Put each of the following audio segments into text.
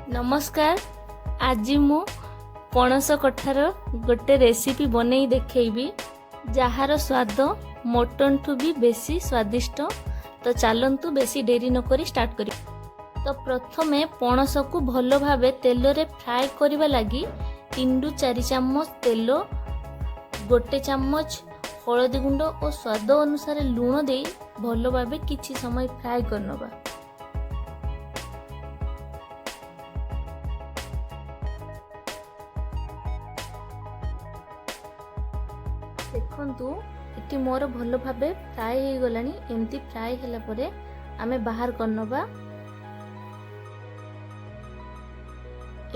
नमस्कार। आज मु पणस कठार गोटे रेसिपी बनई देखी जार स्वाद मटन ठू भी बेसी स्वादिष्ट। तो चलतु बेसी डेरी नक स्टार्ट करी। तो प्रथमे पणस को भल भाव तेल रे फ्राए करने लगी 3 ରୁ 4 चामच तेल, गोटे चामच हलदी गुंड और स्वाद अनुसार लुण दे भल भाव किछि समय फ्राए करनबा। देखंतु एटी मोर भल भाव फ्राए हो गलानी। एमती फ्राए होला परे आमे बाहर करनबा।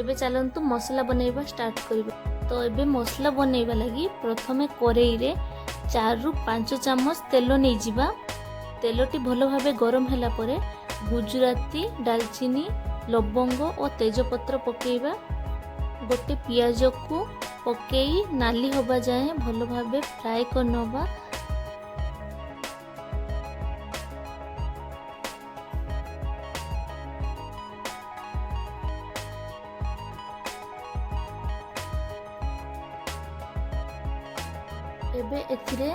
एबे चलंतु मसला बनैबा स्टार्ट करबा। तो एबे मसला बनैबा लगी प्रथमे करेई रे 4 ରୁ 5 चामच तेल नै जिबा। तेलटी भल भाव गरम होला परे गुजराती, दालचीनी, लवंग और तेजपत्र पकेइबा। गोटे पियाज को पकेई नाली होबा जाए भल भाव फ्राए करनबा। एबे एथिरे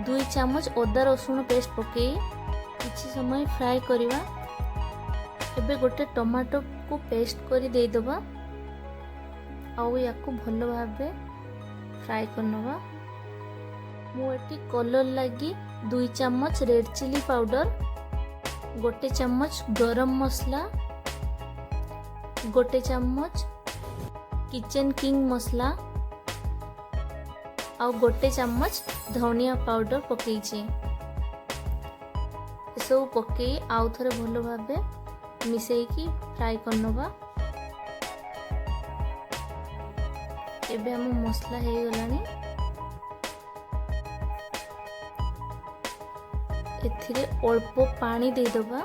2 चामच अदा रसुण पेस्ट पकेई किछि समय फ्राए करिवा। एबे गोटे टमाटो को पेस्ट करी दे दबा आउ याकू भल भाव फ्राए करनबा। मु एटी कलर लगी 2 चामच रेड चिली पाउडर, गोटे चामच गरम मसला, गोटे चामच किचन किंग मसला आउ गोटे चामच धनिया पाउडर पकेइछि। सब पकई आउ थरे भल भाव मिसेकी फ्राए करनबा। एबे हम मसला हे गलानी। एथिरे अल्प पानी दे दबा।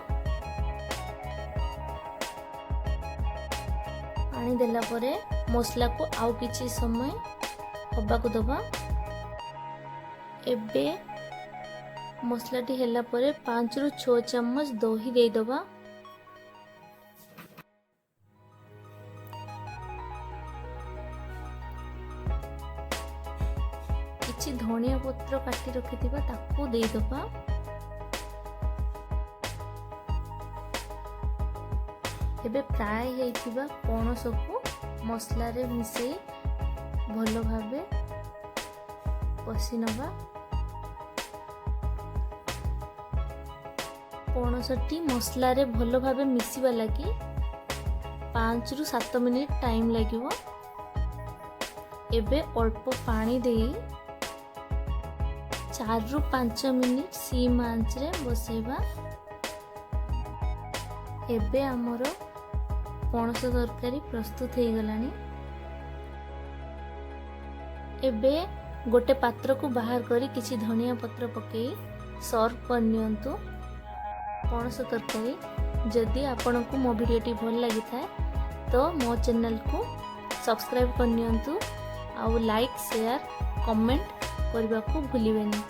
पानी देला परे मसला को आउ किछि समय होबा को दबा। एबे मसलाटी हेला परे 5 ରୁ 6 चामच दही दे दबा। किछि धनिया पत्र काटी रखिथिबा ताकू दे दबा। एबे फ्राए हेइथिबा पणस को मसला रे मिसेई भल भावे पसीनबा। पणसटी मसला रे भल भावे मिसिबा लगी 5 ରୁ 7 मिनिट टाइम लागिवो। एबे अल्प पानी देई 4 ରୁ 5 मिनिट सिम आंच रे बसेबा। एबे हमर पणस तरकारी प्रस्तुत हो गलानी। एबे गोटे पात्र को बाहर करी किछि धनिया पत्र पकेई सर्व कर नियंतु पणस तरकारी। जदि आपन को मो वीडियोटी भल लगी थाए तो मो चैनल को सब्सक्राइब कर नियंतु आउ लाइक शेयर कमेंट करबा को भूलिबेनी।